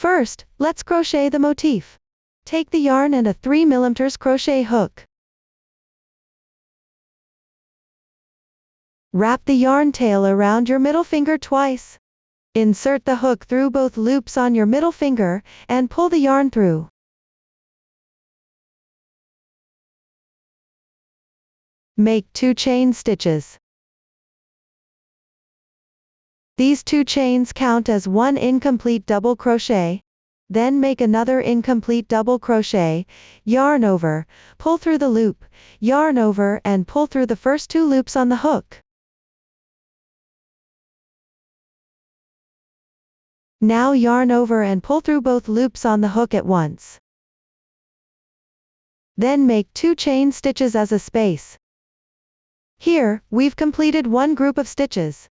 First, let's crochet the motif. Take the yarn and a 3mm crochet hook. Wrap the yarn tail around your middle finger twice. Insert the hook through both loops on your middle finger, and pull the yarn through. Make 2 chain stitches. These 2 chains count as 1 incomplete double crochet. Then make another incomplete double crochet, yarn over, pull through the loop, yarn over and pull through the first 2 loops on the hook. Now yarn over and pull through both loops on the hook at once. Then make 2 chain stitches as a space. Here, we've completed 1 group of stitches.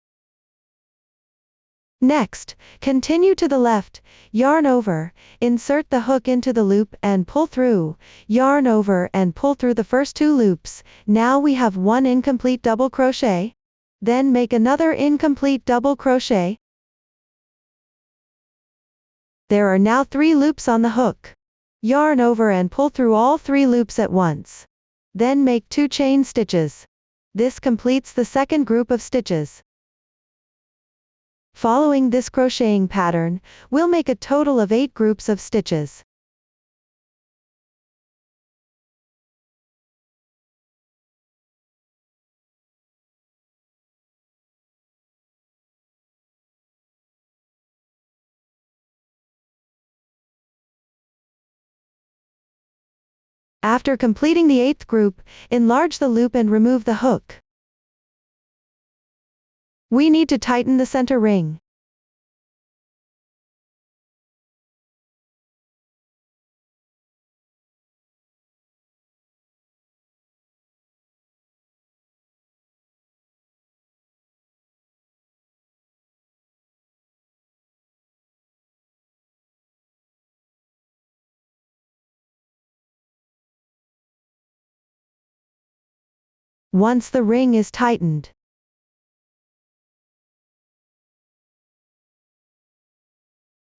Next, continue to the left, yarn over, insert the hook into the loop and pull through, yarn over and pull through the first 2 loops. Now we have 1 incomplete double crochet. Then make another incomplete double crochet. There are now 3 loops on the hook. Yarn over and pull through all 3 loops at once. Then make 2 chain stitches. This completes the second group of stitches. Following this crocheting pattern, we'll make a total of 8 groups of stitches. After completing the 8th group, enlarge the loop and remove the hook. We need to tighten the center ring. Once the ring is tightened,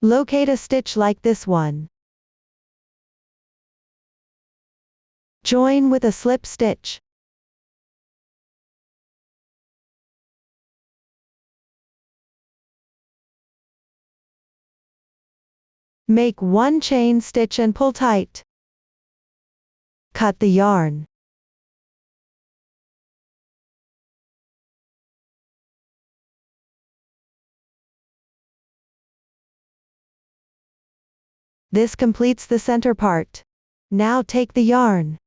locate a stitch like this one. Join with a slip stitch. Make 1 chain stitch and pull tight. Cut the yarn. This completes the center part. Now take the yarn.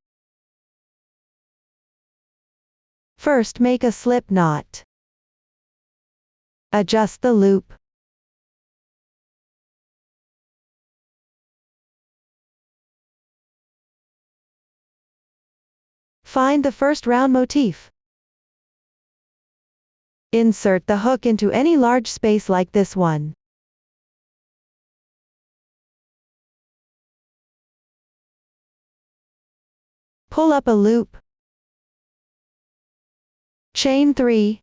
First make a slip knot. Adjust the loop. Find the first round motif. Insert the hook into any large space like this one. Pull up a loop. Chain 3.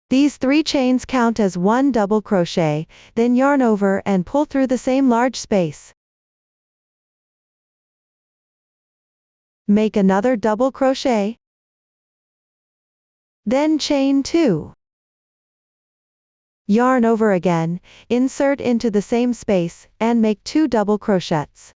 These 3 chains count as 1 double crochet, then yarn over and pull through the same large space. Make another double crochet. Then chain 2. Yarn over again, insert into the same space, and make 2 double crochets.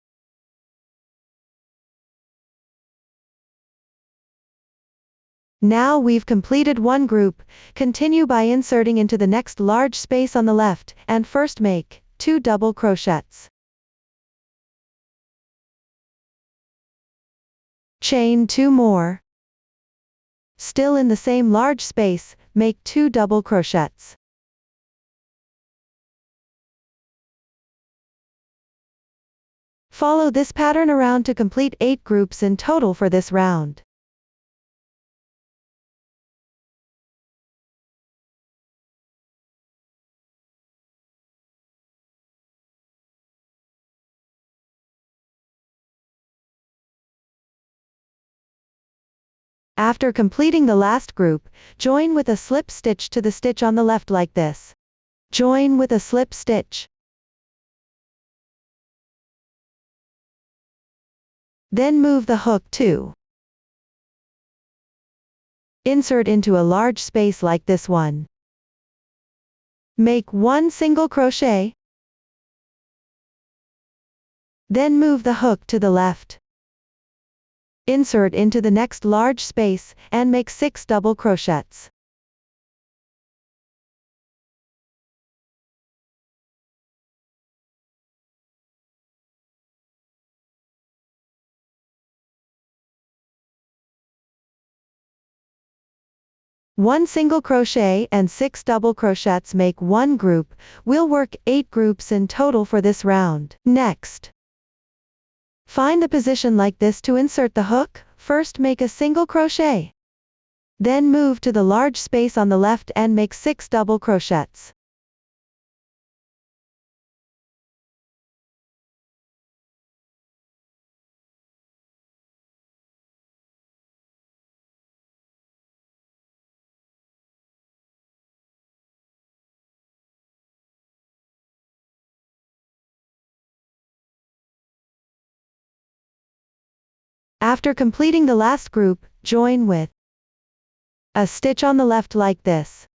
Now we've completed 1 group, continue by inserting into the next large space on the left, and first make 2 double crochets. Chain 2 more. Still in the same large space, make 2 double crochets. Follow this pattern around to complete 8 groups in total for this round. After completing the last group, join with a slip stitch to the stitch on the left like this. Join with a slip stitch. Then move the hook to insert into a large space like this one. Make 1 single crochet. Then move the hook to the left. Insert into the next large space, and make 6 double crochets. One single crochet and 6 double crochets make 1 group. We'll work 8 groups in total for this round. Next, find the position like this to insert the hook. First make a single crochet. Then move to the large space on the left and make 6 double crochets. After completing the last group, join with a stitch on the left like this.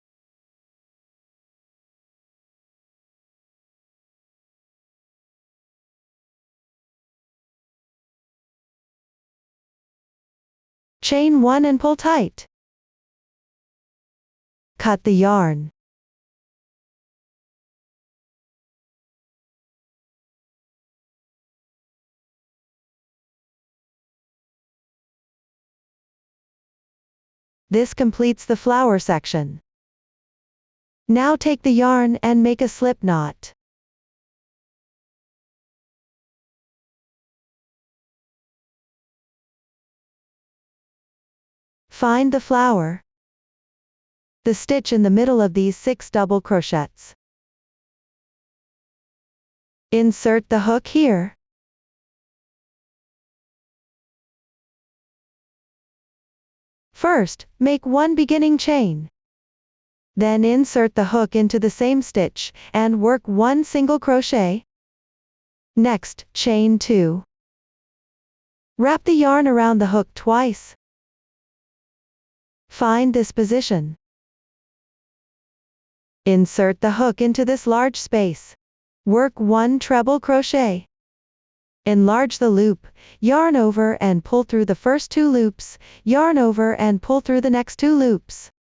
Chain 1 and pull tight. Cut the yarn. This completes the flower section. Now take the yarn and make a slip knot. Find the flower, the stitch in the middle of these 6 double crochets. Insert the hook here. First, make 1 beginning chain. Then insert the hook into the same stitch, and work 1 single crochet. Next, chain 2. Wrap the yarn around the hook twice. Find this position. Insert the hook into this large space. Work 1 treble crochet. Enlarge the loop, yarn over and pull through the first 2 loops, yarn over and pull through the next 2 loops.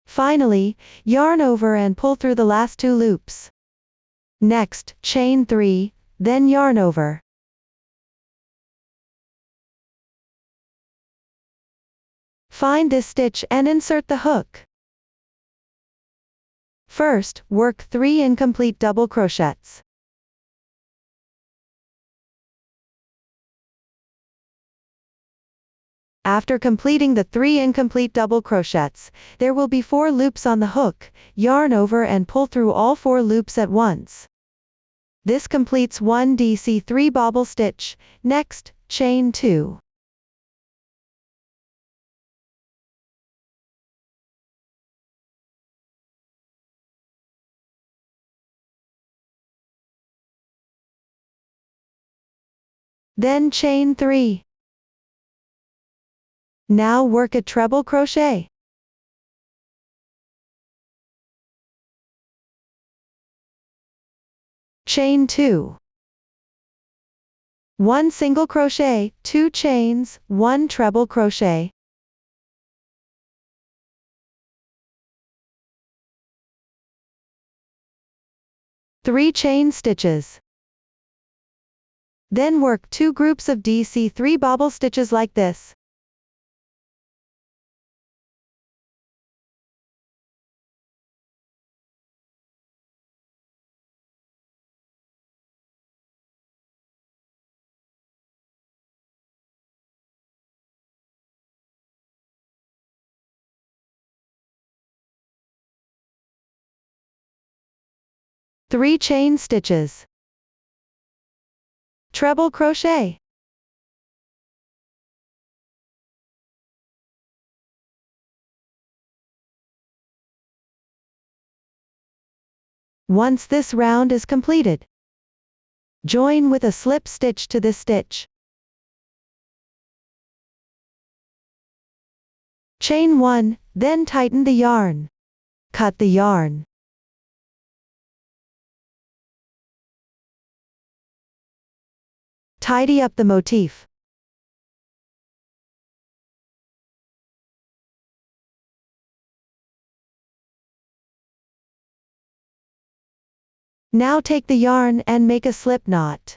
Finally, yarn over and pull through the last 2 loops. Next, chain 3, then yarn over. Find this stitch and insert the hook. First, work 3 incomplete double crochets. After completing the 3 incomplete double crochets, there will be 4 loops on the hook. Yarn over and pull through all 4 loops at once. This completes 1 DC3 bobble stitch. Next, chain 2. Then chain 3. Now work a treble crochet. Chain 2. 1 single crochet, 2 chains, 1 treble crochet. Three chain stitches. Then work 2 groups of DC3 bobble stitches like this. Three chain stitches. Treble crochet. Once this round is completed, join with a slip stitch to this stitch. Chain 1, then tighten the yarn. Cut the yarn. Tidy up the motif. Now take the yarn and make a slip knot.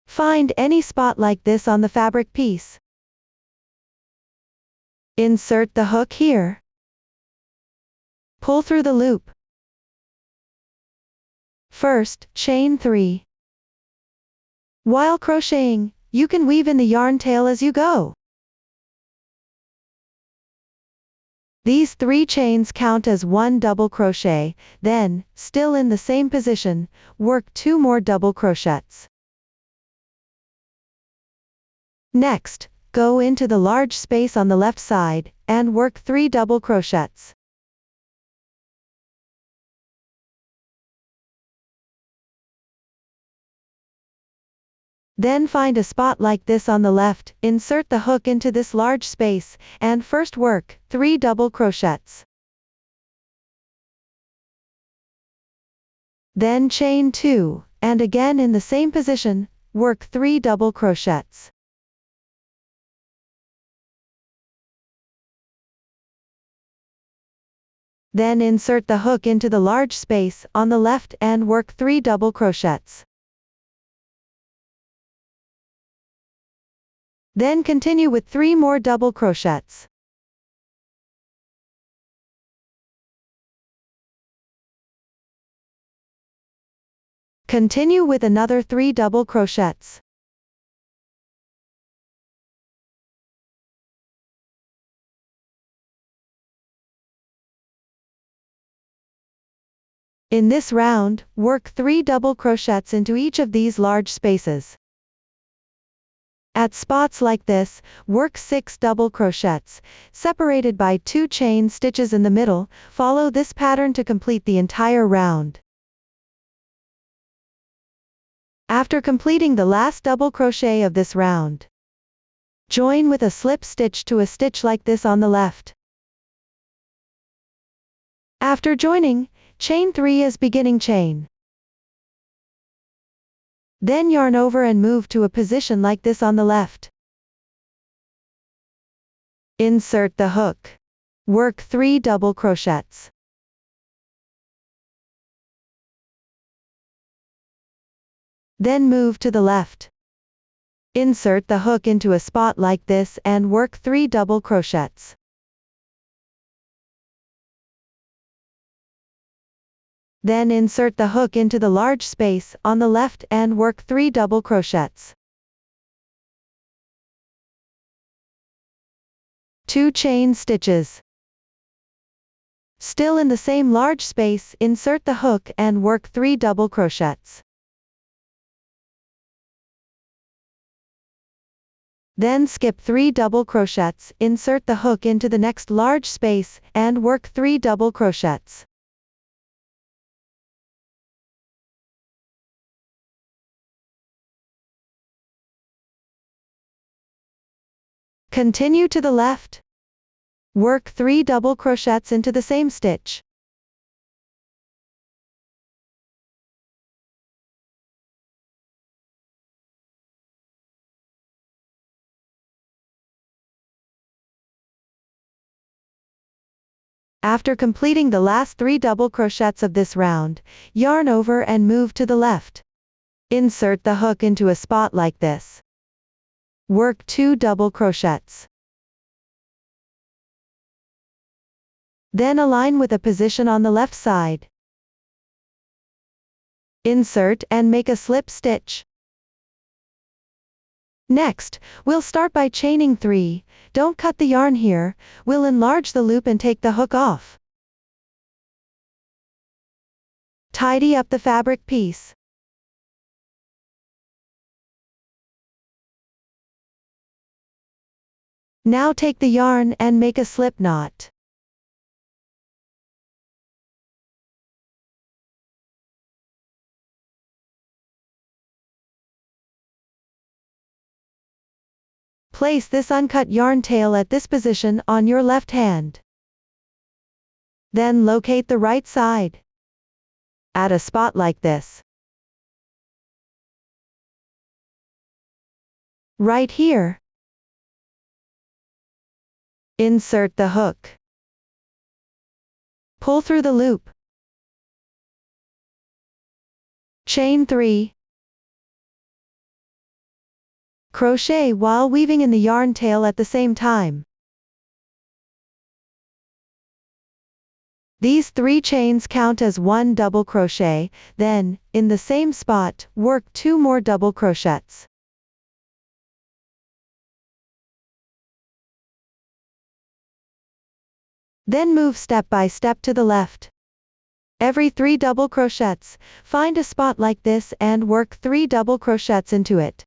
Find any spot like this on the fabric piece. Insert the hook here. Pull through the loop. First, chain 3. While crocheting, you can weave in the yarn tail as you go. These 3 chains count as 1 double crochet, then, still in the same position, work 2 more double crochets. Next, go into the large space on the left side, and work 3 double crochets. Then find a spot like this on the left, insert the hook into this large space, and first work 3 double crochets. Then chain 2, and again in the same position, work 3 double crochets. Then insert the hook into the large space on the left and work 3 double crochets. Then continue with 3 more double crochets. Continue with another 3 double crochets. In this round, work 3 double crochets into each of these large spaces. At spots like this, work 6 double crochets, separated by 2 chain stitches in the middle. Follow this pattern to complete the entire round. After completing the last double crochet of this round, join with a slip stitch to a stitch like this on the left. After joining, chain 3 as beginning chain. Then yarn over and move to a position like this on the left. Insert the hook. Work 3 double crochets. Then move to the left. Insert the hook into a spot like this and work 3 double crochets. Then insert the hook into the large space on the left and work 3 double crochets. 2 chain stitches. Still in the same large space, insert the hook and work 3 double crochets. Then skip 3 double crochets, insert the hook into the next large space, and work 3 double crochets. Continue to the left. Work 3 double crochets into the same stitch. After completing the last 3 double crochets of this round, yarn over and move to the left. Insert the hook into a spot like this. Work 2 double crochets. Then align with a position on the left side. Insert and make a slip stitch. Next, we'll start by chaining 3, don't cut the yarn here, we'll enlarge the loop and take the hook off. Tidy up the fabric piece. Now take the yarn and make a slip knot. Place this uncut yarn tail at this position on your left hand. Then locate the right side. At a spot like this. Right here. Insert the hook. Pull through the loop. Chain 3. Crochet while weaving in the yarn tail at the same time. These 3 chains count as 1 double crochet, then, in the same spot, work 2 more double crochets. Then move step by step to the left. Every 3 double crochets, find a spot like this and work 3 double crochets into it.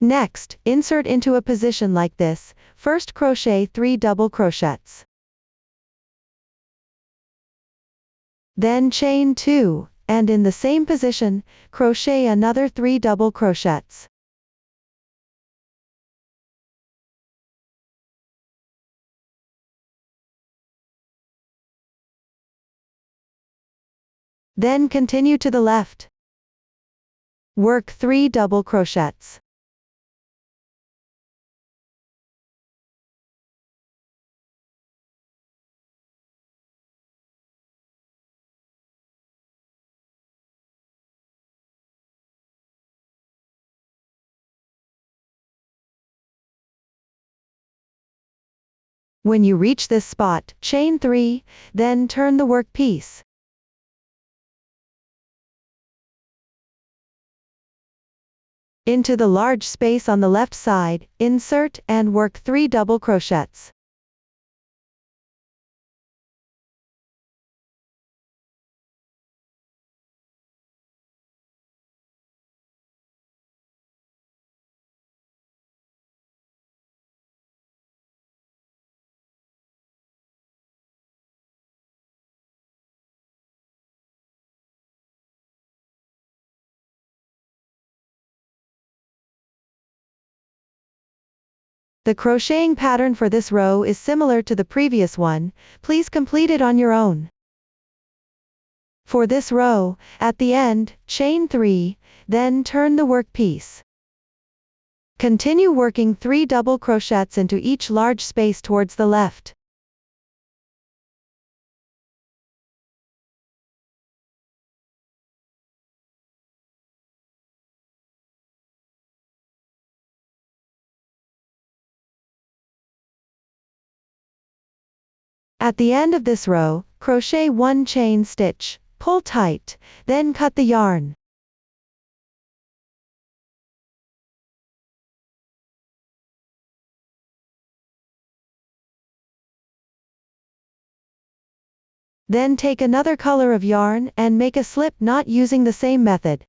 Next, insert into a position like this, first crochet 3 double crochets. Then chain 2, and in the same position, crochet another 3 double crochets. Then continue to the left. Work 3 double crochets. When you reach this spot, chain 3, then turn the work piece. Into the large space on the left side, insert and work 3 double crochets. The crocheting pattern for this row is similar to the previous one, please complete it on your own. For this row, at the end, chain 3, then turn the work piece. Continue working 3 double crochets into each large space towards the left. At the end of this row, crochet 1 chain stitch, pull tight, then cut the yarn. Then take another color of yarn and make a slip knot using the same method.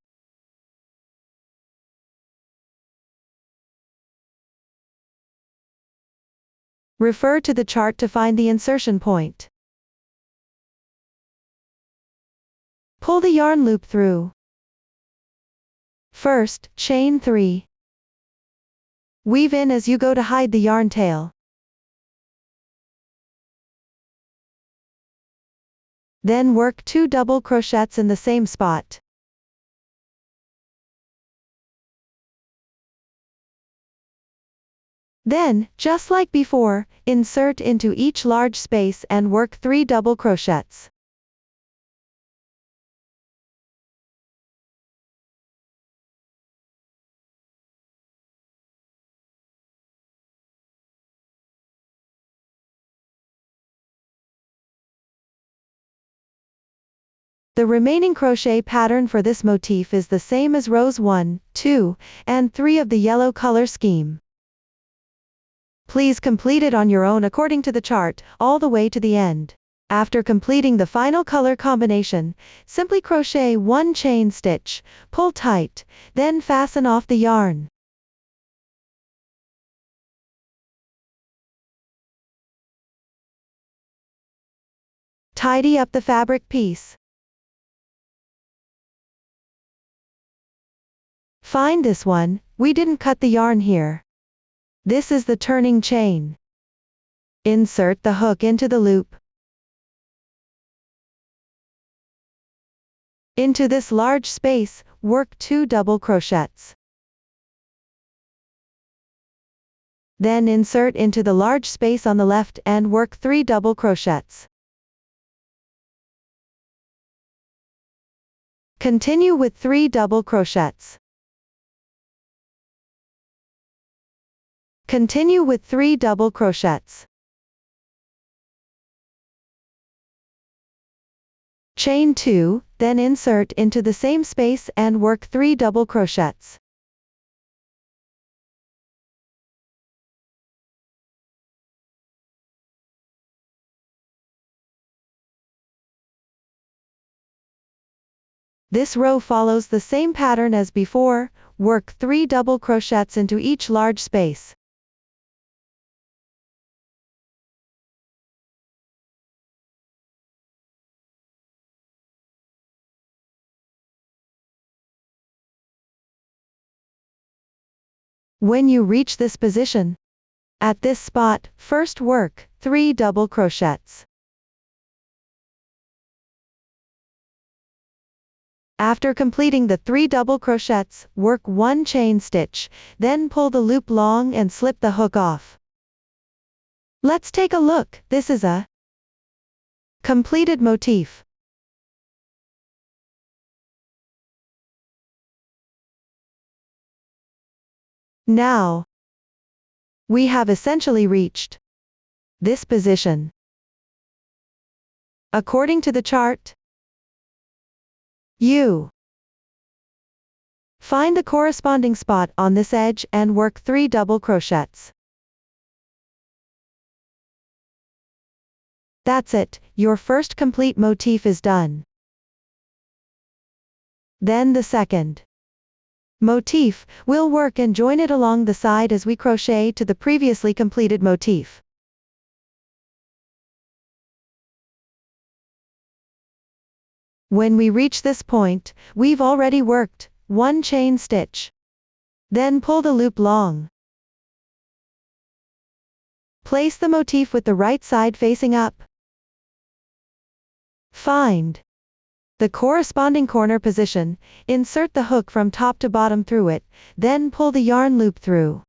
Refer to the chart to find the insertion point. Pull the yarn loop through. First, chain 3. Weave in as you go to hide the yarn tail. Then work 2 double crochets in the same spot. Then, just like before, insert into each large space and work 3 double crochets. The remaining crochet pattern for this motif is the same as rows 1, 2, and 3 of the yellow color scheme. Please complete it on your own according to the chart, all the way to the end. After completing the final color combination, simply crochet 1 chain stitch, pull tight, then fasten off the yarn. Tidy up the fabric piece. Find this one, we didn't cut the yarn here. This is the turning chain. Insert the hook into the loop. Into this large space, work 2 double crochets. Then insert into the large space on the left and work 3 double crochets. Continue with 3 double crochets. Continue with 3 double crochets. Chain 2, then insert into the same space and work 3 double crochets. This row follows the same pattern as before, work 3 double crochets into each large space. When you reach this position, at this spot, first work 3 double crochets. After completing the 3 double crochets, work 1 chain stitch, then pull the loop long and slip the hook off. Let's take a look. This is a completed motif. Now, we have essentially reached this position. According to the chart, you find the corresponding spot on this edge and work 3 double crochets. That's it, your first complete motif is done. Then the second motif, we'll work and join it along the side as we crochet to the previously completed motif. When we reach this point, we've already worked 1 chain stitch. Then pull the loop long. Place the motif with the right side facing up. Find the corresponding corner position, insert the hook from top to bottom through it, then pull the yarn loop through.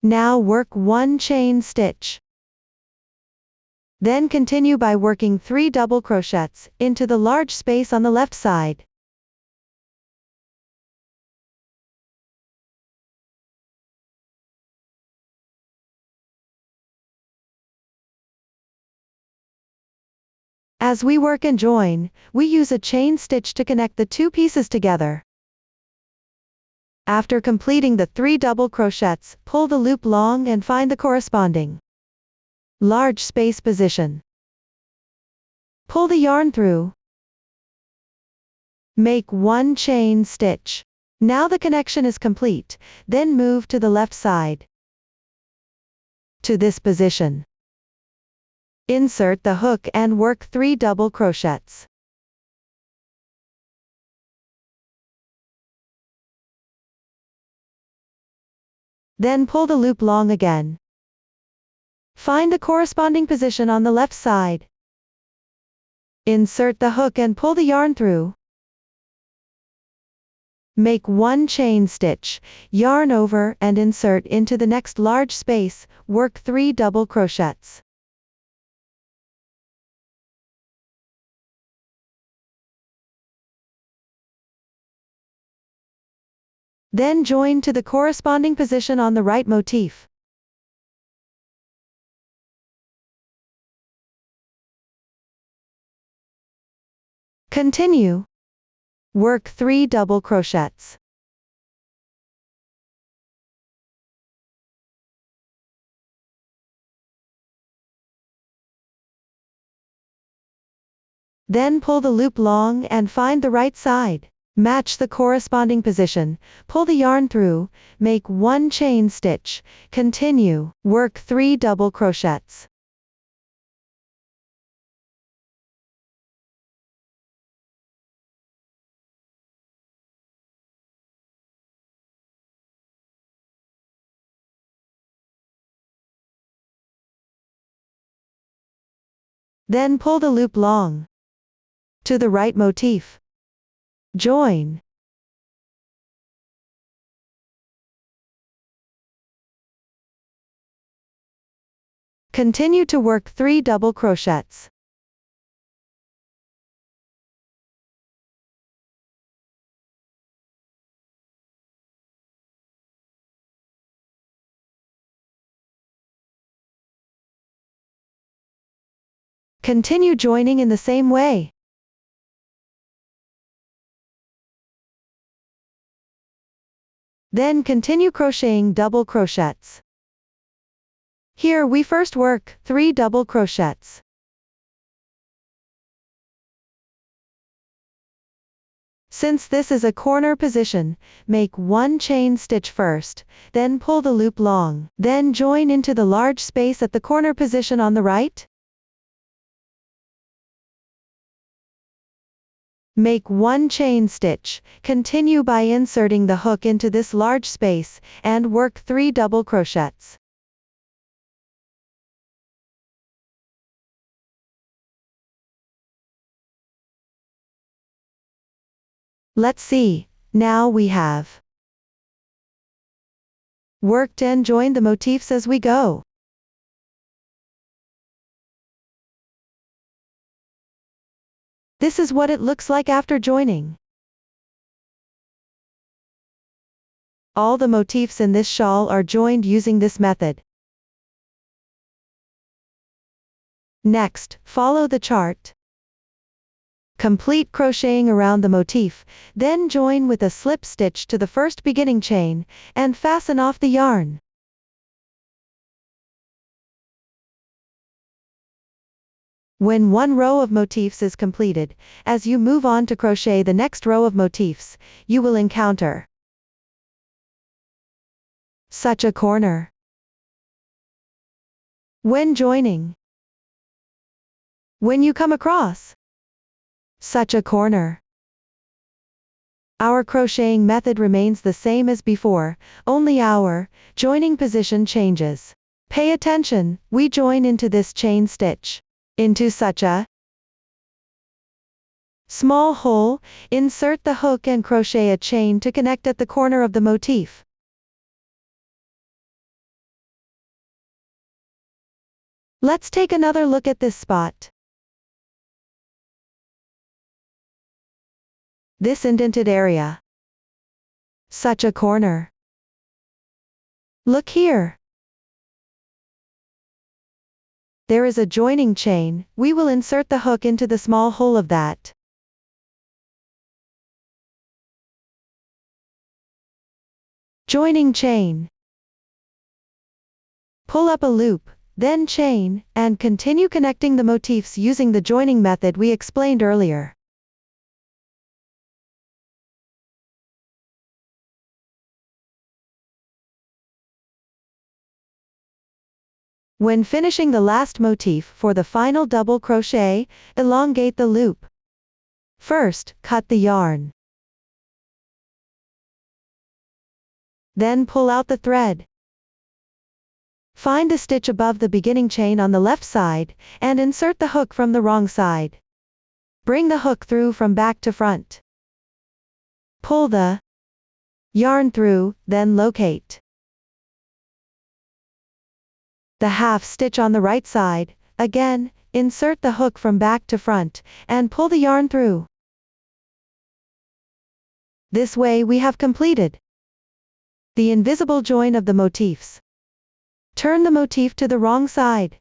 Now work 1 chain stitch. Then continue by working 3 double crochets into the large space on the left side. As we work and join, we use a chain stitch to connect the 2 pieces together. After completing the 3 double crochets, pull the loop long and find the corresponding large space position. Pull the yarn through. Make 1 chain stitch. Now the connection is complete, then move to the left side. To this position. Insert the hook and work 3 double crochets. Then pull the loop long again. Find the corresponding position on the left side. Insert the hook and pull the yarn through. Make 1 chain stitch, yarn over and insert into the next large space, work 3 double crochets. Then join to the corresponding position on the right motif. Continue. Work 3 double crochets. Then pull the loop long and find the right side. Match the corresponding position, pull the yarn through, make 1 chain stitch, continue, work 3 double crochets. Then pull the loop long to the right motif. Join. Continue to work 3 double crochets. Continue joining in the same way. Then continue crocheting double crochets. Here we first work 3 double crochets. Since this is a corner position, make 1 chain stitch first, then pull the loop long, then join into the large space at the corner position on the right. Make 1 chain stitch, continue by inserting the hook into this large space, and work 3 double crochets. Let's see, now we have worked and joined the motifs as we go. This is what it looks like after joining. All the motifs in this shawl are joined using this method. Next, follow the chart. Complete crocheting around the motif, then join with a slip stitch to the first beginning chain, and fasten off the yarn. When one row of motifs is completed, as you move on to crochet the next row of motifs, you will encounter such a corner. When joining, when you come across such a corner, our crocheting method remains the same as before, only our joining position changes. Pay attention, we join into this chain stitch, into such a small hole, insert the hook and crochet a chain to connect at the corner of the motif. Let's take another look at this spot. This indented area. Such a corner. Look here. There is a joining chain, we will insert the hook into the small hole of that. Joining chain. Pull up a loop, then chain, and continue connecting the motifs using the joining method we explained earlier. When finishing the last motif for the final double crochet, elongate the loop. First, cut the yarn. Then pull out the thread. Find a stitch above the beginning chain on the left side, and insert the hook from the wrong side. Bring the hook through from back to front. Pull the Yarn through, then locate the half stitch on the right side. Again, insert the hook from back to front, and pull the yarn through. This way we have completed the invisible join of the motifs. Turn the motif to the wrong side.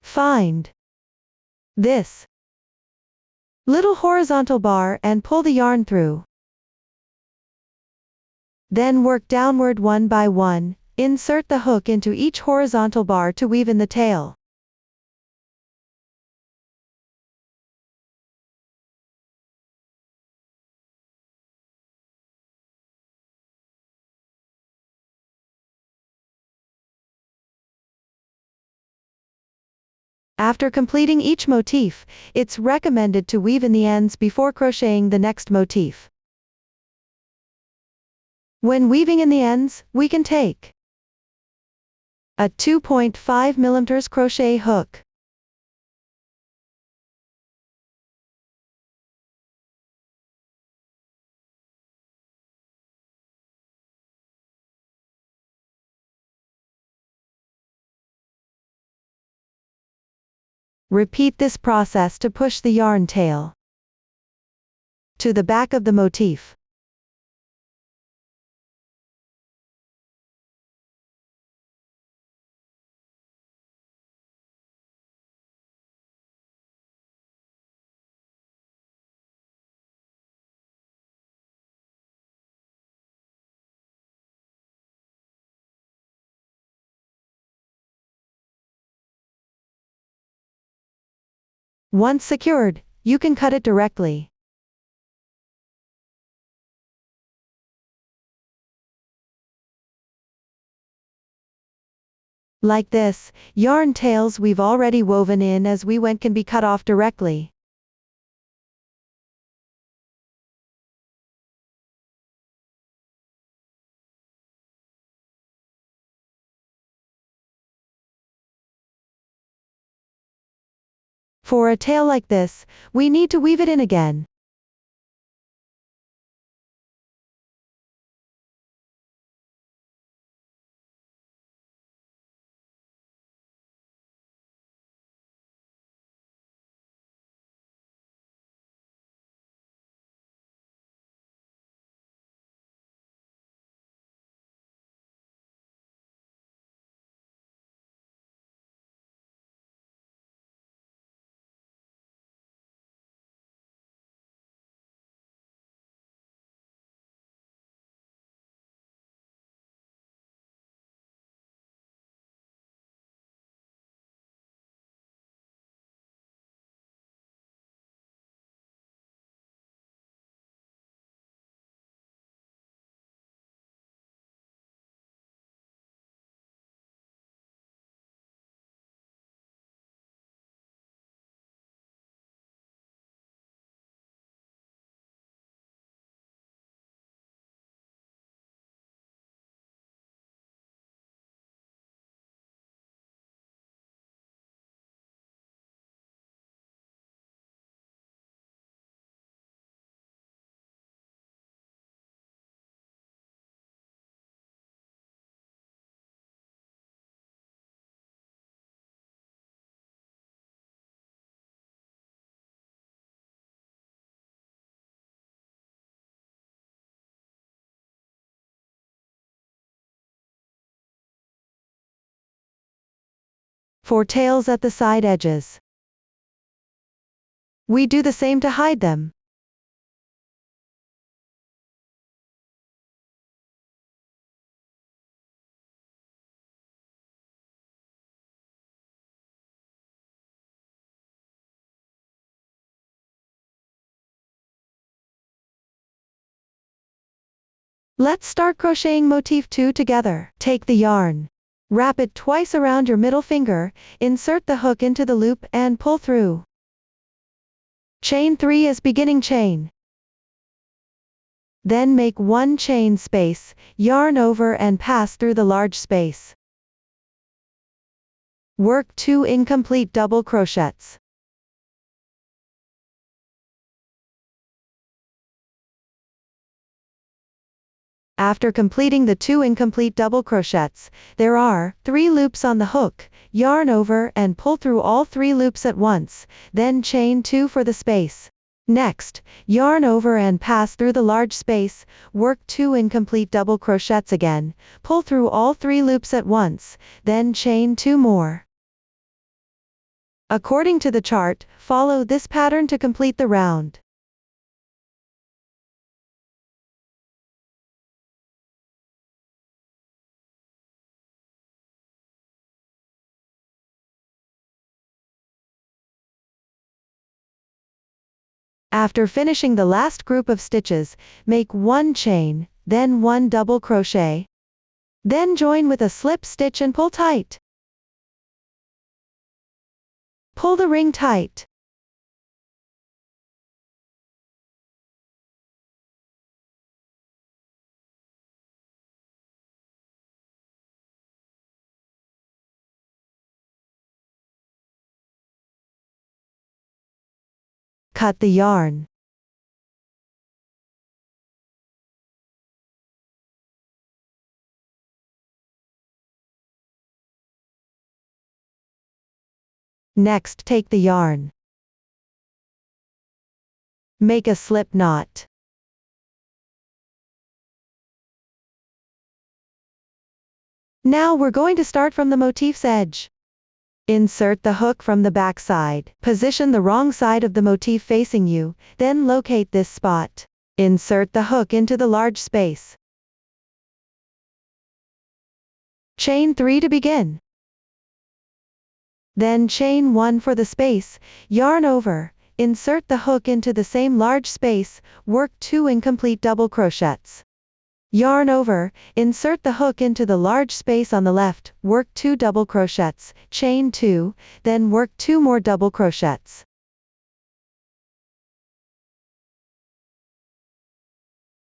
Find this little horizontal bar and pull the yarn through. Then work downward one by one, insert the hook into each horizontal bar to weave in the tail. After completing each motif, it's recommended to weave in the ends before crocheting the next motif. When weaving in the ends, we can take a 2.5 mm crochet hook, repeat this process to push the yarn tail to the back of the motif. Once secured, you can cut it directly. Like this, yarn tails we've already woven in as we went can be cut off directly. For a tail like this, we need to weave it in again. For tails at the side edges, we do the same to hide them. Let's start crocheting motif 2 together. Take the yarn. Wrap it twice around your middle finger, insert the hook into the loop and pull through. Chain 3 as beginning chain. Then make 1 chain space, yarn over and pass through the large space. Work 2 incomplete double crochets. After completing the 2 incomplete double crochets, there are 3 loops on the hook. Yarn over and pull through all 3 loops at once, then chain 2 for the space. Next, yarn over and pass through the large space, work 2 incomplete double crochets again, pull through all 3 loops at once, then chain 2 more. According to the chart, follow this pattern to complete the round. After finishing the last group of stitches, make 1 chain, then 1 double crochet. Then join with a slip stitch and pull tight. Pull the ring tight. Cut the yarn. Next, take the yarn. Make a slip knot. Now we're going to start from the motif's edge. Insert the hook from the back side. Position the wrong side of the motif facing you, then locate this spot. Insert the hook into the large space. Chain 3 to begin. Then chain 1 for the space, yarn over, insert the hook into the same large space, work 2 incomplete double crochets. Yarn over, insert the hook into the large space on the left, work 2 double crochets, chain 2, then work 2 more double crochets.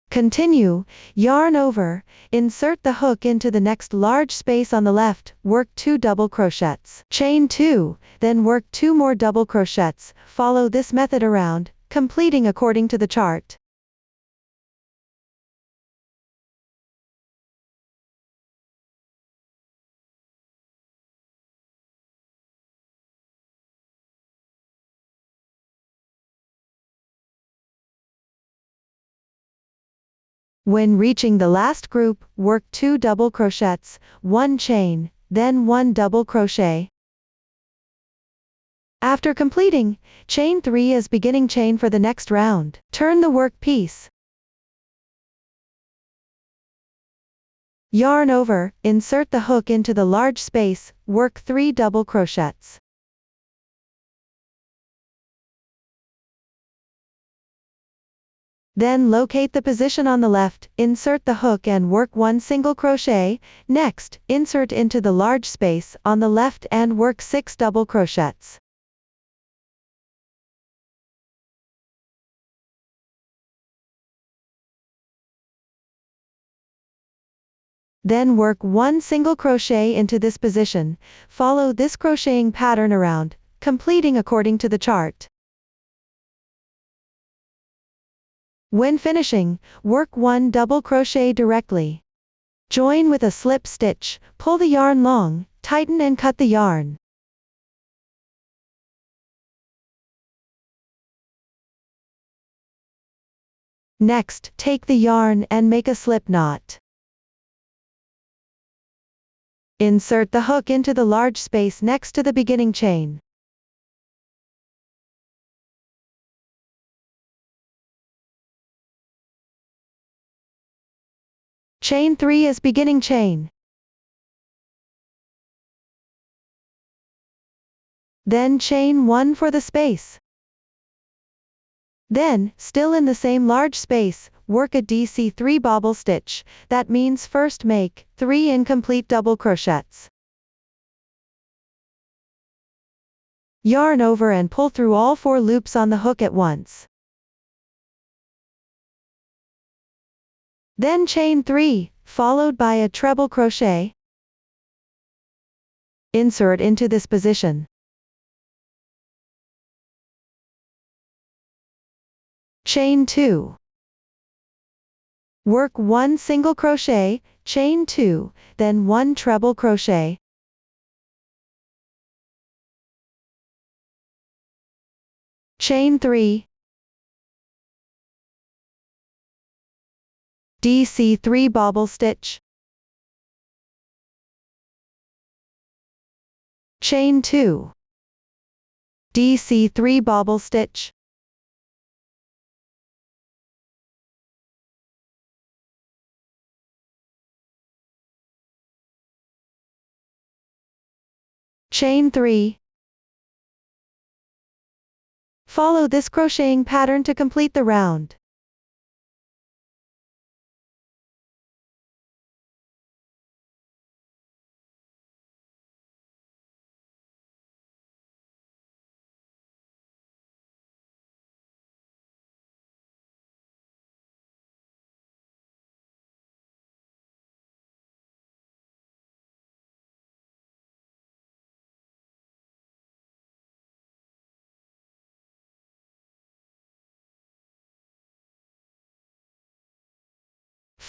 Continue, yarn over, insert the hook into the next large space on the left, work 2 double crochets, chain 2, then work 2 more double crochets, follow this method around, completing according to the chart. When reaching the last group, work 2 double crochets, 1 chain, then 1 double crochet. After completing, chain 3 as beginning chain for the next round. Turn the work piece. Yarn over, insert the hook into the large space, work 3 double crochets. Then locate the position on the left, insert the hook and work 1 single crochet. Next, insert into the large space on the left and work 6 double crochets. Then work 1 single crochet into this position, follow this crocheting pattern around, completing according to the chart. When finishing, work 1 double crochet directly. Join with a slip stitch, pull the yarn long, tighten and cut the yarn. Next, take the yarn and make a slip knot. Insert the hook into the large space next to the beginning chain. Chain 3 as beginning chain. Then chain 1 for the space. Then, still in the same large space, work a DC3 bobble stitch, that means first make 3 incomplete double crochets. Yarn over and pull through all 4 loops on the hook at once. Then chain 3, followed by a treble crochet. Insert into this position. Chain 2. Work 1 single crochet, chain 2, then 1 treble crochet. Chain 3. DC3 bobble stitch. Chain 2. DC3 bobble stitch. Chain 3. Follow this crocheting pattern to complete the round.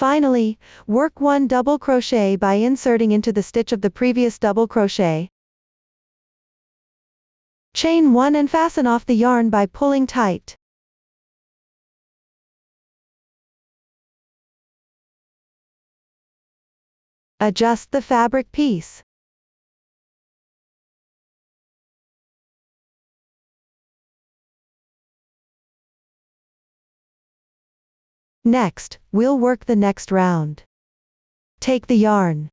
Finally, work 1 double crochet by inserting into the stitch of the previous double crochet. Chain 1 and fasten off the yarn by pulling tight. Adjust the fabric piece. Next, we'll work the next round. Take the yarn.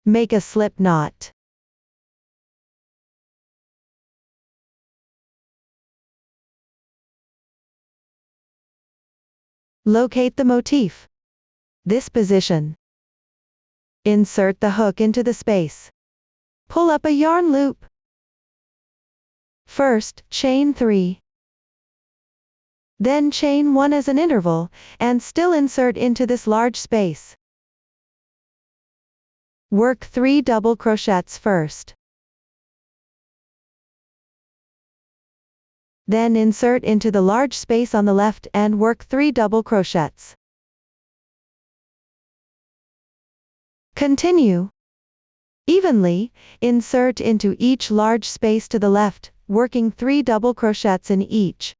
Make a slip knot. Locate the motif. This position. Insert the hook into the space. Pull up a yarn loop. First, chain 3. Then chain 1 as an interval, and still insert into this large space. Work 3 double crochets first. Then insert into the large space on the left and work 3 double crochets. Continue. Evenly, insert into each large space to the left, working 3 double crochets in each.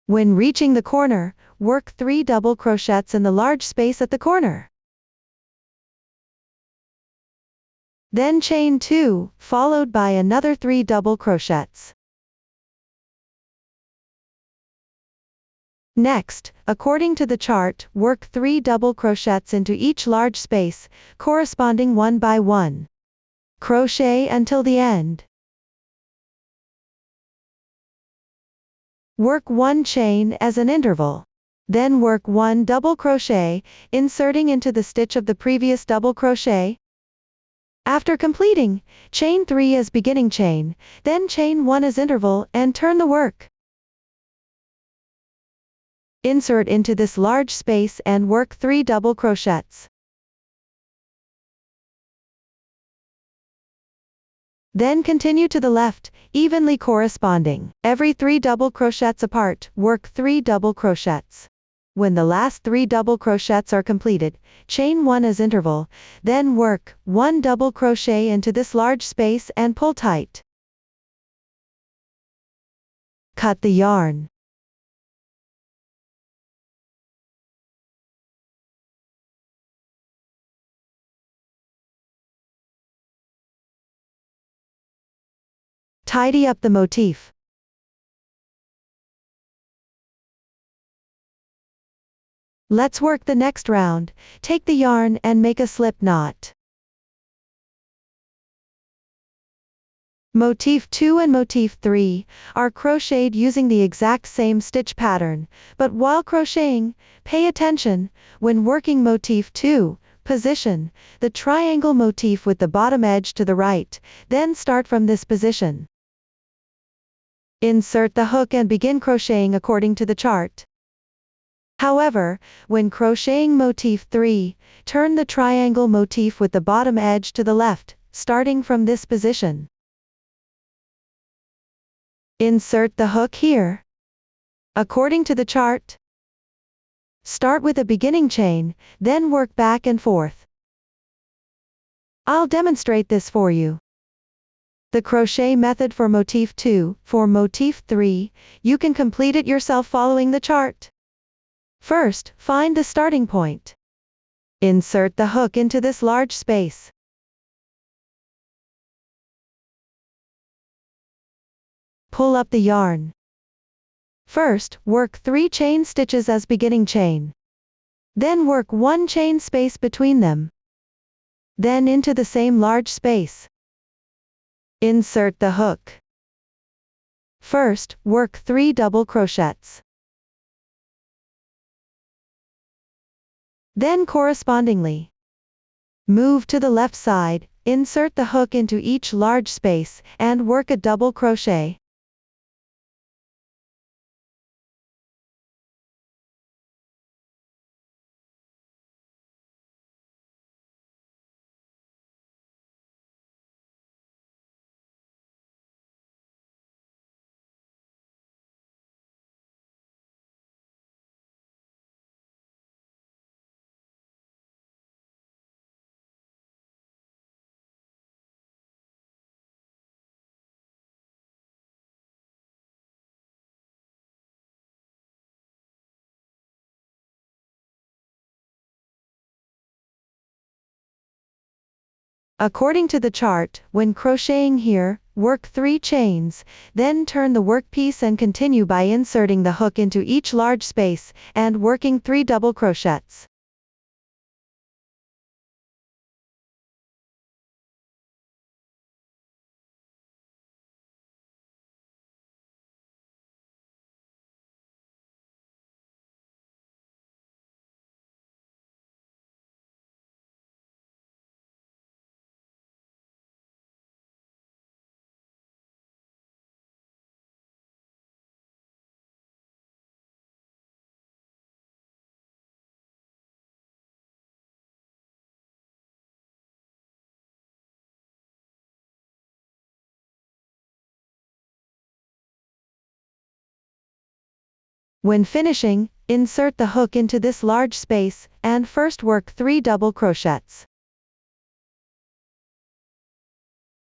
When reaching the corner, work 3 double crochets in the large space at the corner. Then chain 2, followed by another 3 double crochets. Next, according to the chart, work 3 double crochets into each large space, corresponding 1 by 1. Crochet until the end. Work 1 chain as an interval. Then work 1 double crochet, inserting into the stitch of the previous double crochet. After completing, chain 3 as beginning chain, then chain 1 as interval and turn the work. Insert into this large space and work 3 double crochets. Then continue to the left, evenly corresponding. Every 3 double crochets apart, work 3 double crochets. When the last 3 double crochets are completed, chain 1 as interval, then work 1 double crochet into this large space and pull tight. Cut the yarn. Tidy up the motif. Let's work the next round. Take the yarn and make a slip knot. Motif 2 and motif 3 are crocheted using the exact same stitch pattern, but while crocheting, pay attention. When working motif 2, position the triangle motif with the bottom edge to the right, then start from this position. Insert the hook and begin crocheting according to the chart. However, when crocheting motif 3, turn the triangle motif with the bottom edge to the left, starting from this position. Insert the hook here. According to the chart, start with a beginning chain, then work back and forth. I'll demonstrate this for you. The crochet method for motif 2, for motif 3, you can complete it yourself following the chart. First, find the starting point. Insert the hook into this large space. Pull up the yarn. First, work 3 chain stitches as beginning chain. Then work 1 chain space between them. Then into the same large space. Insert the hook. First, work 3 double crochets. Then correspondingly, move to the left side, insert the hook into each large space, and work a double crochet. According to the chart, when crocheting here, work 3 chains, then turn the workpiece and continue by inserting the hook into each large space, and working 3 double crochets. When finishing, insert the hook into this large space, and first work 3 double crochets.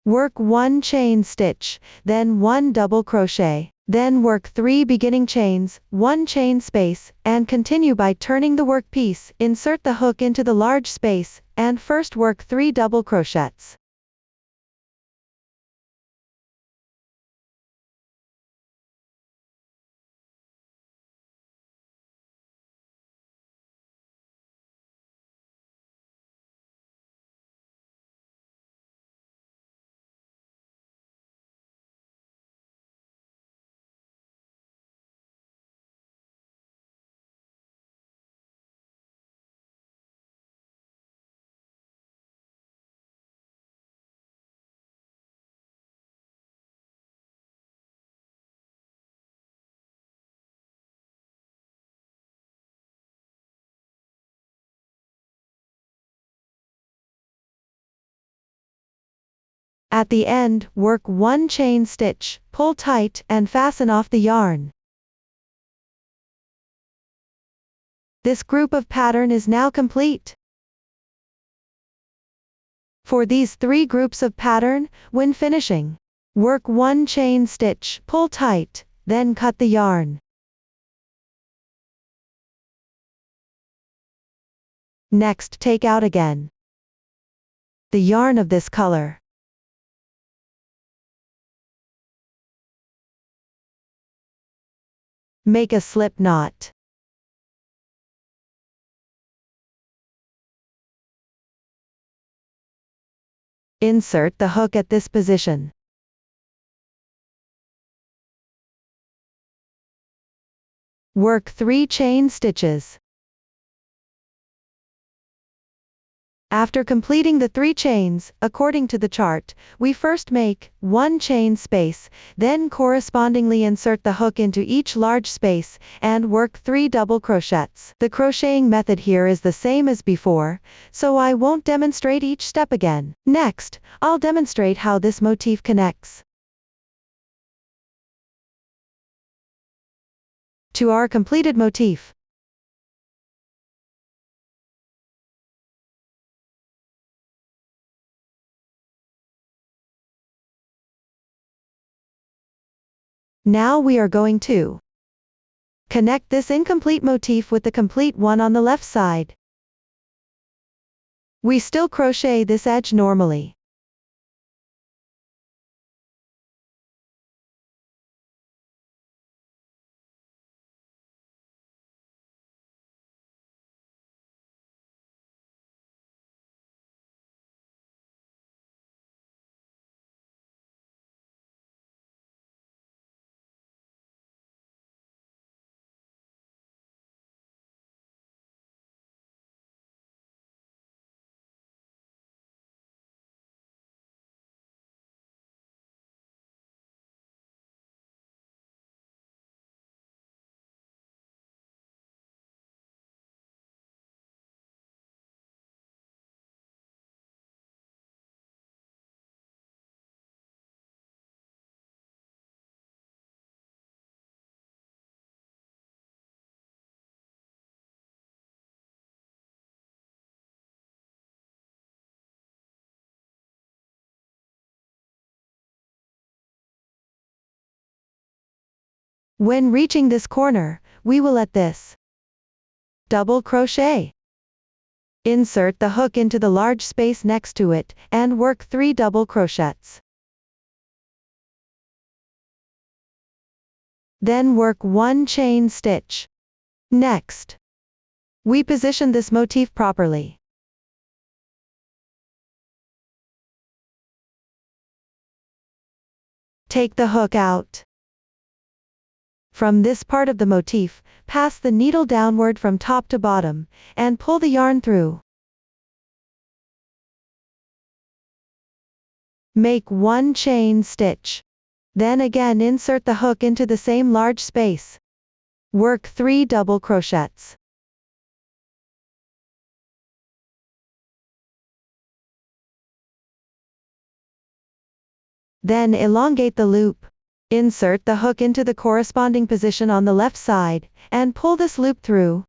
Work 1 chain stitch, then 1 double crochet, then work 3 beginning chains, 1 chain space, and continue by turning the workpiece, insert the hook into the large space, and first work 3 double crochets. At the end, work 1 chain stitch, pull tight, and fasten off the yarn. This group of pattern is now complete. For these 3 groups of pattern, when finishing, work 1 chain stitch, pull tight, then cut the yarn. Next, take out again the yarn of this color. Make a slip knot. Insert the hook at this position. Work 3 chain stitches. After completing the 3 chains, according to the chart, we first make 1 chain space, then correspondingly insert the hook into each large space, and work 3 double crochets. The crocheting method here is the same as before, so I won't demonstrate each step again. Next, I'll demonstrate how this motif connects to our completed motif. Now we are going to connect this incomplete motif with the complete one on the left side. We still crochet this edge normally. When reaching this corner, we will let this double crochet. Insert the hook into the large space next to it, and work 3 double crochets. Then work 1 chain stitch. Next, we position this motif properly. Take the hook out. From this part of the motif, pass the needle downward from top to bottom, and pull the yarn through. Make 1 chain stitch. Then again insert the hook into the same large space. Work 3 double crochets. Then elongate the loop. Insert the hook into the corresponding position on the left side, and pull this loop through.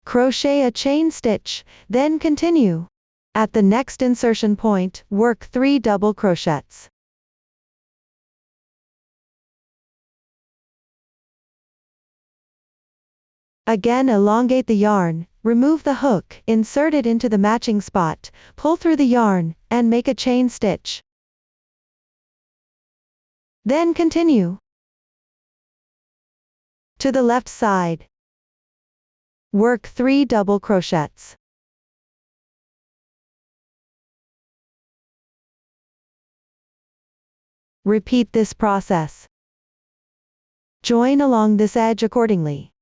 Crochet a chain stitch, then continue. At the next insertion point, work 3 double crochets. Again elongate the yarn, remove the hook, insert it into the matching spot, pull through the yarn, and make a chain stitch. Then continue to the left side. Work 3 double crochets. Repeat this process. Join along this edge accordingly.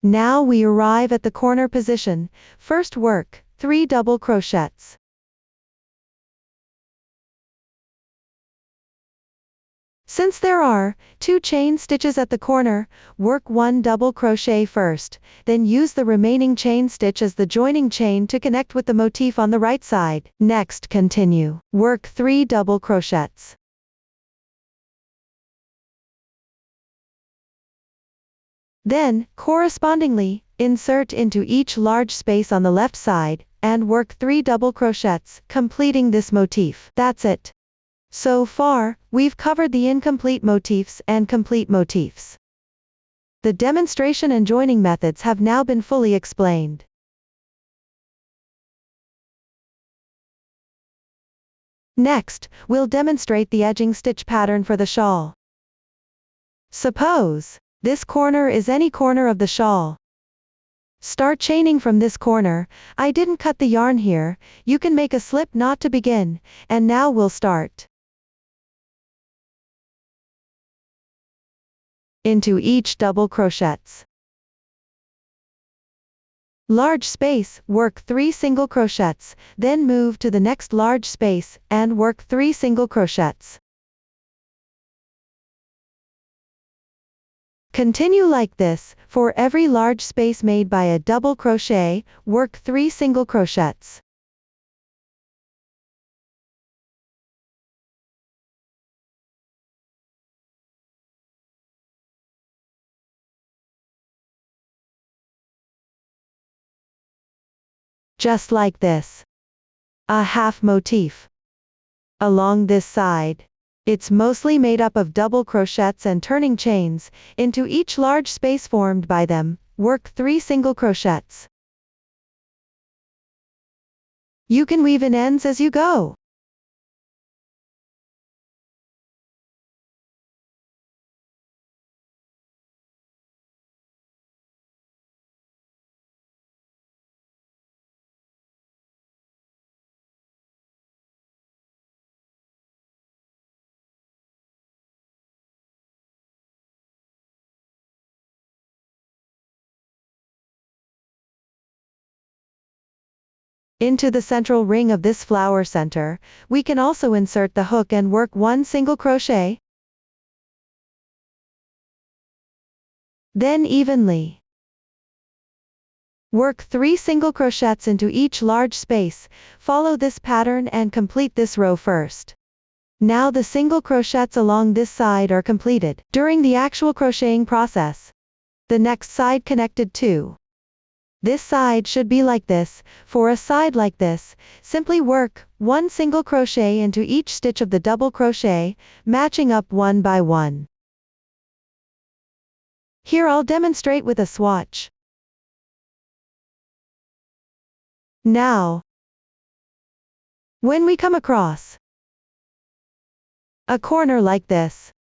Now we arrive at the corner position. First work 3 double crochets. Since there are 2 chain stitches at the corner, work 1 double crochet first, then use the remaining chain stitch as the joining chain to connect with the motif on the right side. Next, continue. Work 3 double crochets. Then, correspondingly, insert into each large space on the left side, and work 3 double crochets, completing this motif. That's it. So far, we've covered the incomplete motifs and complete motifs. The demonstration and joining methods have now been fully explained. Next, we'll demonstrate the edging stitch pattern for the shawl. Suppose this corner is any corner of the shawl. Start chaining from this corner. I didn't cut the yarn here, you can make a slip knot to begin, and now we'll start. Into each double crochets. Large space, work 3 single crochets, then move to the next large space, and work 3 single crochets. Continue like this, for every large space made by a double crochet, work 3 single crochets. Just like this. A half motif. Along this side. It's mostly made up of double crochets and turning chains. Into each large space formed by them, work 3 single crochets. You can weave in ends as you go. Into the central ring of this flower center, we can also insert the hook and work 1 single crochet. Then evenly. Work 3 single crochets into each large space. Follow this pattern and complete this row first. Now the single crochets along this side are completed. During the actual crocheting process, the next side connected to this side should be like this. For a side like this, simply work 1 single crochet into each stitch of the double crochet, matching up one by one. Here I'll demonstrate with a swatch. Now, when we come across a corner like this,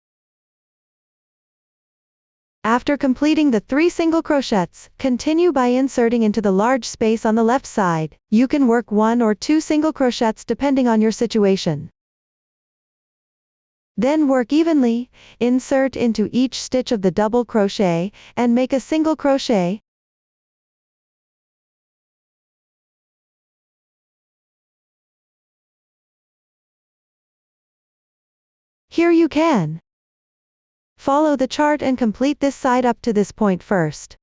after completing the 3 single crochets, continue by inserting into the large space on the left side. You can work 1 or 2 single crochets depending on your situation. Then work evenly, insert into each stitch of the double crochet, and make a single crochet. Here you can follow the chart and complete this side up to this point first.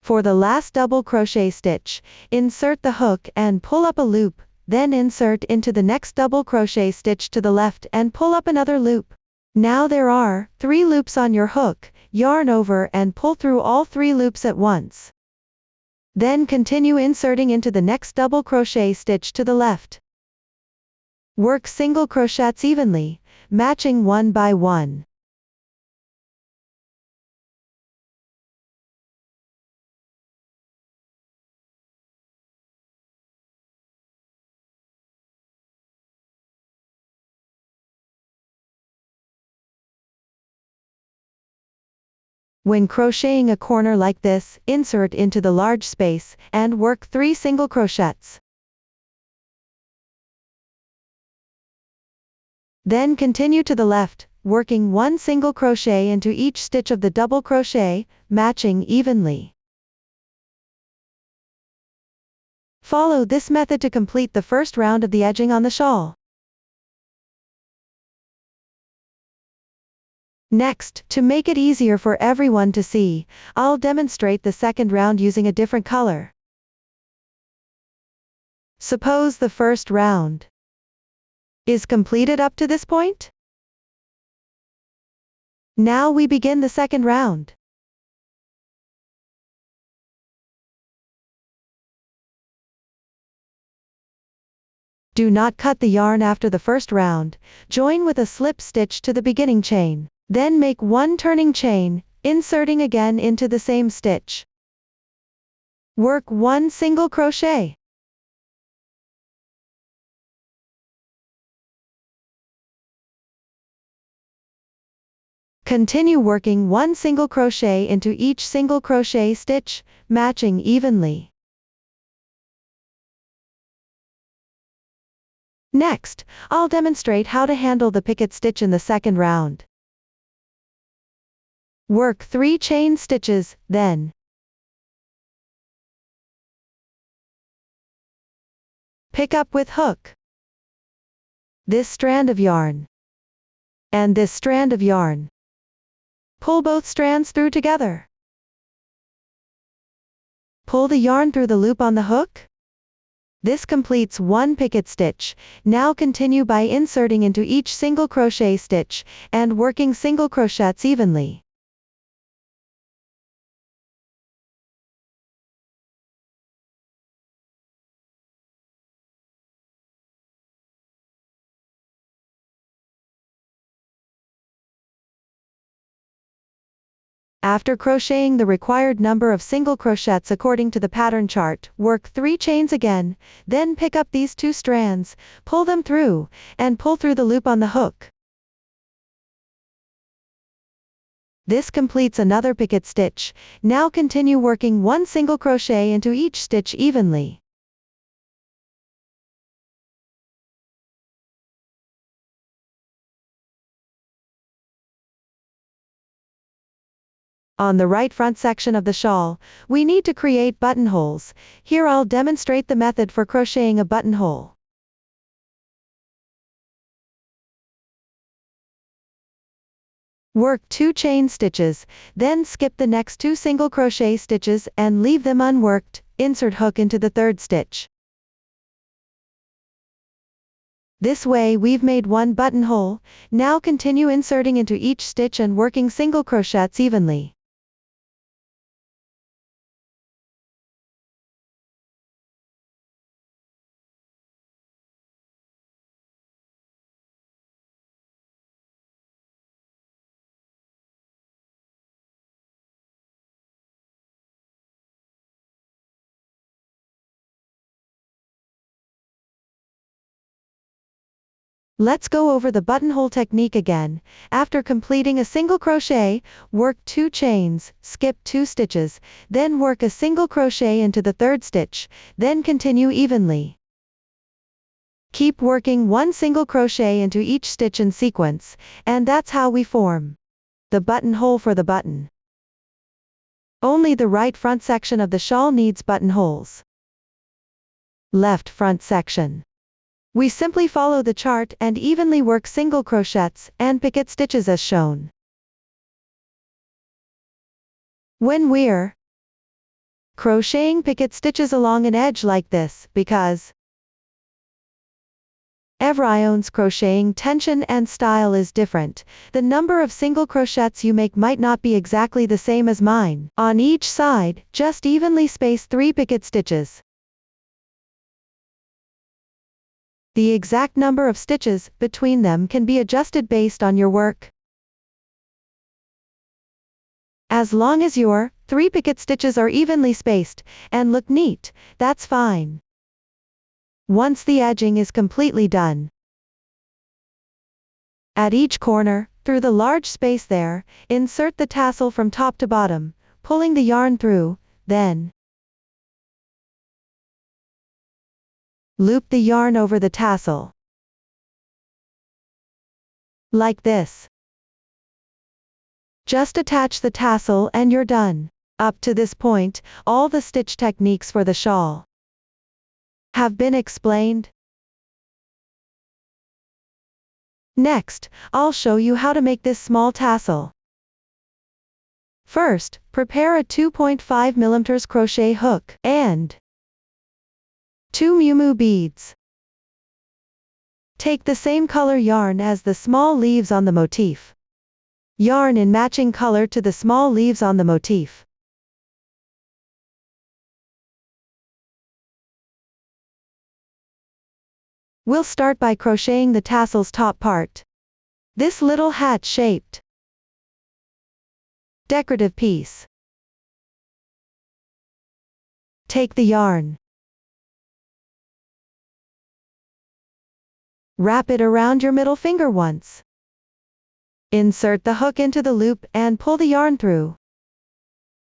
For the last double crochet stitch, insert the hook and pull up a loop, then insert into the next double crochet stitch to the left and pull up another loop. Now there are 3 loops on your hook, yarn over and pull through all 3 loops at once. Then continue inserting into the next double crochet stitch to the left. Work single crochets evenly, matching one by one. When crocheting a corner like this, insert into the large space, and work 3 single crochets. Then continue to the left, working 1 single crochet into each stitch of the double crochet, matching evenly. Follow this method to complete the first round of the edging on the shawl. Next, to make it easier for everyone to see, I'll demonstrate the second round using a different color. Suppose the first round is completed up to this point. Now we begin the second round. Do not cut the yarn after the first round, join with a slip stitch to the beginning chain, then make one turning chain, inserting again into the same stitch. Work one single crochet. Continue working one single crochet into each single crochet stitch, matching evenly. Next, I'll demonstrate how to handle the picket stitch in the second round. Work 3 chain stitches, then pick up with hook this strand of yarn and this strand of yarn. Pull both strands through together. Pull the yarn through the loop on the hook. This completes one picket stitch. Now continue by inserting into each single crochet stitch, and working single crochets evenly. After crocheting the required number of single crochets according to the pattern chart, work 3 chains again, then pick up these 2 strands, pull them through, and pull through the loop on the hook. This completes another picket stitch. Now continue working one single crochet into each stitch evenly. On the right front section of the shawl, we need to create buttonholes. Here I'll demonstrate the method for crocheting a buttonhole. Work 2 chain stitches, then skip the next 2 single crochet stitches and leave them unworked. Insert hook into the 3rd stitch. This way we've made one buttonhole. Now continue inserting into each stitch and working single crochets evenly. Let's go over the buttonhole technique again. After completing a single crochet, work 2 chains, skip 2 stitches, then work a single crochet into the 3rd stitch, then continue evenly. Keep working one single crochet into each stitch in sequence, and that's how we form the buttonhole for the button. Only the right front section of the shawl needs buttonholes. Left front section. We simply follow the chart and evenly work single crochets and picket stitches as shown. When we're crocheting picket stitches along an edge like this, because everyone's crocheting tension and style is different, the number of single crochets you make might not be exactly the same as mine. On each side, just evenly space 3 picket stitches. The exact number of stitches between them can be adjusted based on your work. As long as your 3 picket stitches are evenly spaced and look neat, that's fine. Once the edging is completely done, at each corner, through the large space there, insert the tassel from top to bottom, pulling the yarn through, then loop the yarn over the tassel. Like this. Just attach the tassel and you're done. Up to this point, all the stitch techniques for the shawl have been explained. Next, I'll show you how to make this small tassel. First, prepare a 2.5 mm crochet hook and 2 muumuu beads. Take the same color yarn as the small leaves on the motif. Yarn in matching color to the small leaves on the motif. We'll start by crocheting the tassel's top part. This little hat-shaped decorative piece. Take the yarn. Wrap it around your middle finger once. Insert the hook into the loop and pull the yarn through.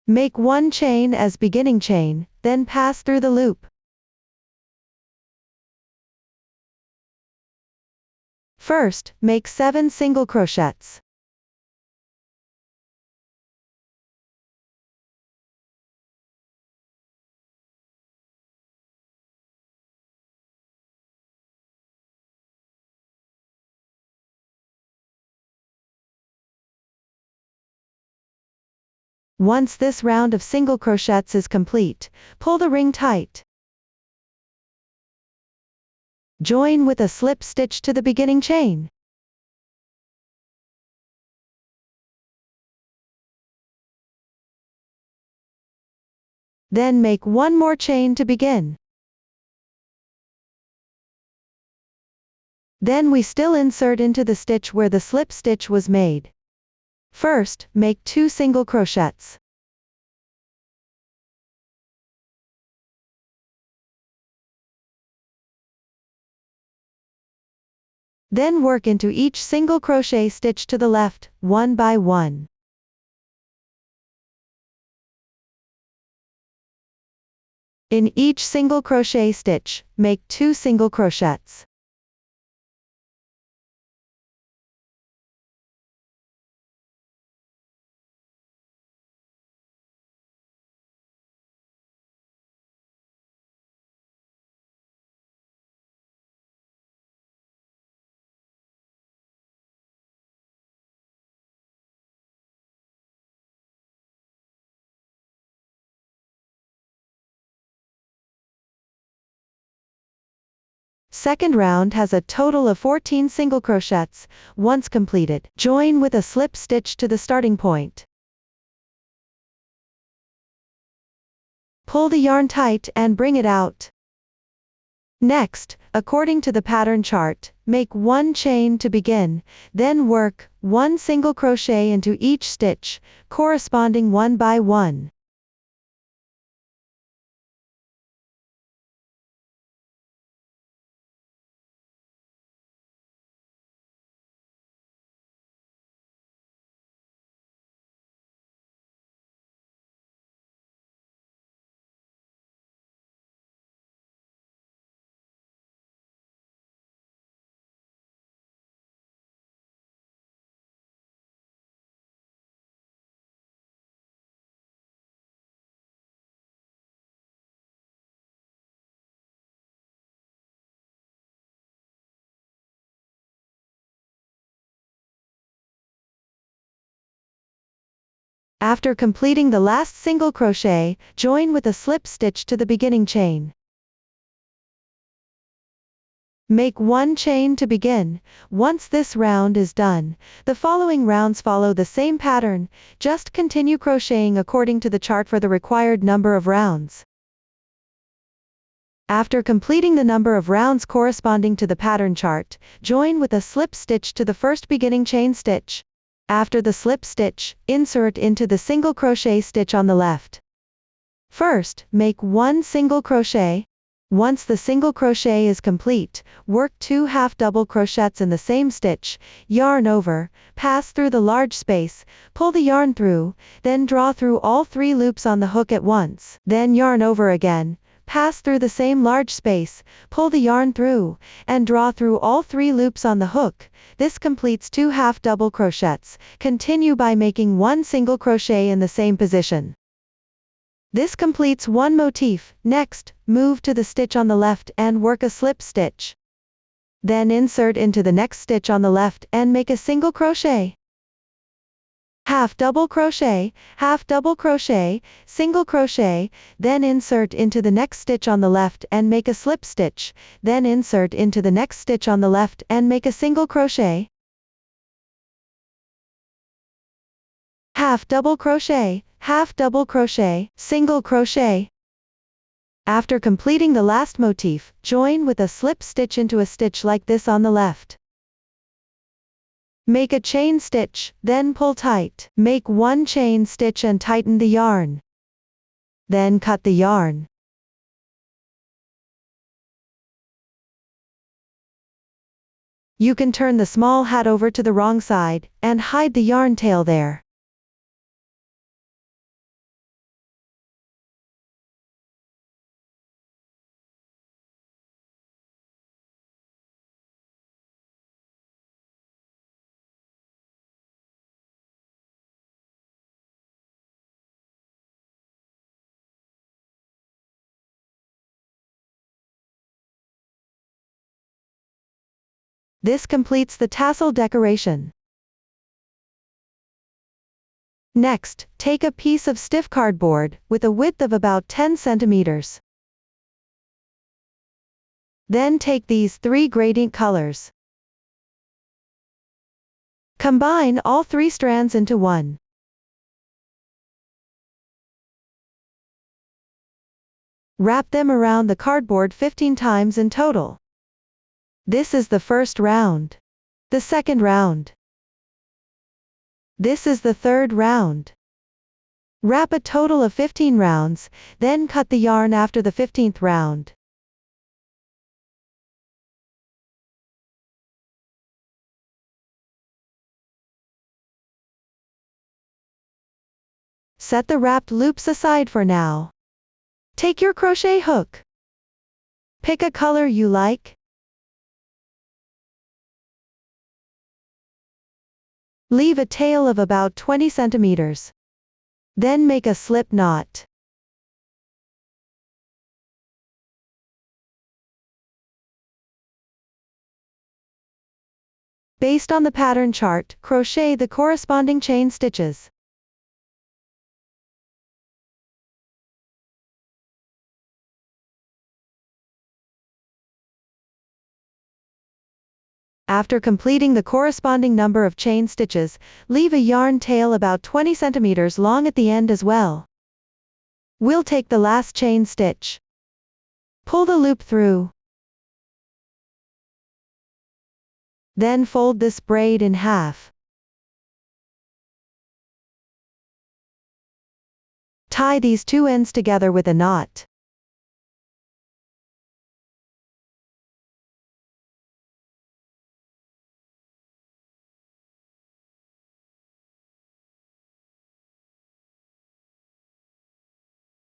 Make 1 chain as beginning chain, then pass through the loop. First, make 7 single crochets. Once this round of single crochets is complete, pull the ring tight. Join with a slip stitch to the beginning chain. Then make 1 more chain to begin. Then we still insert into the stitch where the slip stitch was made. First, make 2 single crochets. Then work into each single crochet stitch to the left, one by one. In each single crochet stitch, make 2 single crochets. Second round has a total of 14 single crochets. Once completed, join with a slip stitch to the starting point. Pull the yarn tight and bring it out. Next, according to the pattern chart, make 1 chain to begin, then work 1 single crochet into each stitch, corresponding one by one. After completing the last single crochet, join with a slip stitch to the beginning chain. Make 1 chain to begin. Once this round is done, the following rounds follow the same pattern, just continue crocheting according to the chart for the required number of rounds. After completing the number of rounds corresponding to the pattern chart, join with a slip stitch to the first beginning chain stitch. After the slip stitch, insert into the single crochet stitch on the left. First, make 1 single crochet. Once the single crochet is complete, work 2 half double crochets in the same stitch, yarn over, pass through the large space, pull the yarn through, then draw through all 3 loops on the hook at once, then yarn over again, pass through the same large space, pull the yarn through, and draw through all 3 loops on the hook. This completes 2 half double crochets. Continue by making 1 single crochet in the same position. This completes 1 motif. Next, move to the stitch on the left and work a slip stitch. Then insert into the next stitch on the left and make a single crochet. Half double crochet, single crochet, then insert into the next stitch on the left and make a slip stitch, then insert into the next stitch on the left and make a single crochet. Half double crochet, single crochet. After completing the last motif, join with a slip stitch into a stitch like this on the left. Make a chain stitch, then pull tight. Make one chain stitch and tighten the yarn. Then cut the yarn. You can turn the small hat over to the wrong side, and hide the yarn tail there. This completes the tassel decoration. Next, take a piece of stiff cardboard, with a width of about 10 centimeters. Then take these 3 gradient colors. Combine all 3 strands into one. Wrap them around the cardboard 15 times in total. This is the first round. The second round. This is the third round. Wrap a total of 15 rounds, then cut the yarn after the 15th round. Set the wrapped loops aside for now. Take your crochet hook. Pick a color you like. Leave a tail of about 20 centimeters. Then make a slip knot. Based on the pattern chart, crochet the corresponding chain stitches. After completing the corresponding number of chain stitches, leave a yarn tail about 20 centimeters long at the end as well. We'll take the last chain stitch. Pull the loop through. Then fold this braid in half. Tie these 2 ends together with a knot.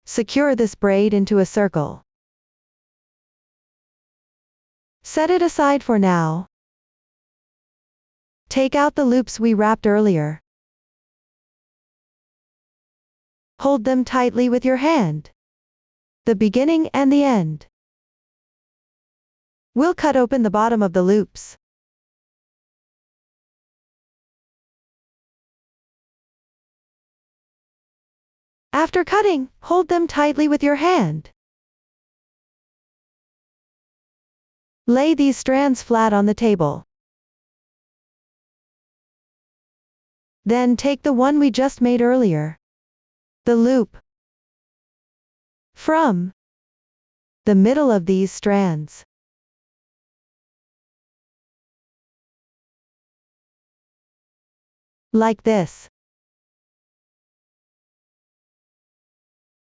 Secure this braid into a circle. Set it aside for now. Take out the loops we wrapped earlier. Hold them tightly with your hand. The beginning and the end. We'll cut open the bottom of the loops. After cutting, hold them tightly with your hand. Lay these strands flat on the table. Then take the one we just made earlier. The loop from the middle of these strands. Like this.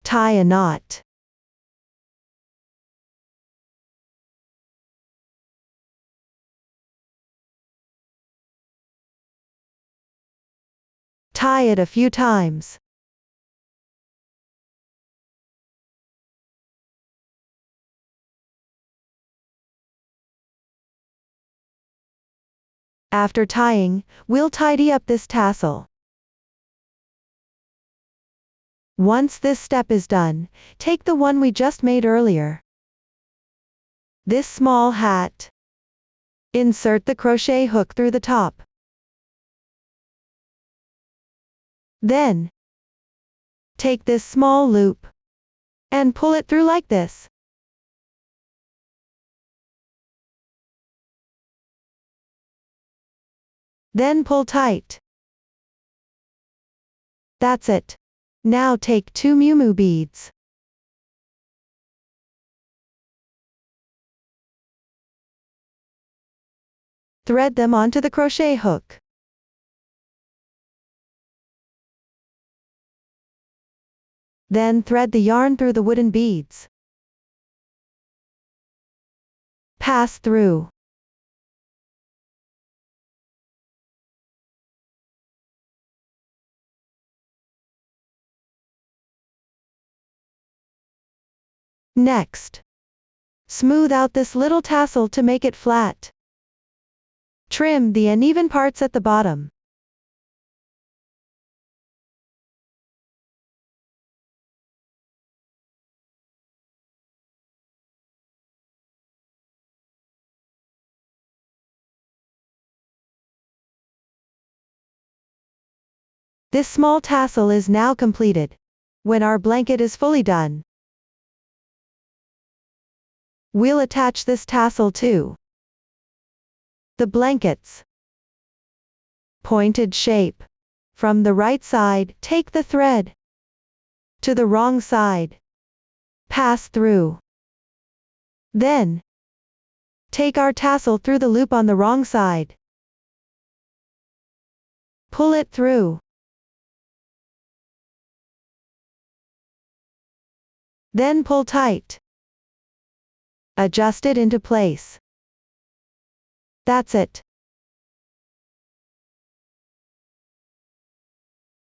Tie a knot. Tie it a few times. After tying, we'll tidy up this tassel. Once this step is done, take the one we just made earlier. This small hat. Insert the crochet hook through the top. Then, take this small loop and pull it through like this. Then pull tight. That's it. Now take 2 muumuu beads. Thread them onto the crochet hook. Then thread the yarn through the wooden beads. Pass through. Next, smooth out this little tassel to make it flat. Trim the uneven parts at the bottom. This small tassel is now completed. When our blanket is fully done, we'll attach this tassel to the blanket's pointed shape. From the right side, take the thread to the wrong side. Pass through. Then, take our tassel through the loop on the wrong side. Pull it through. Then pull tight. Adjust it into place. That's it.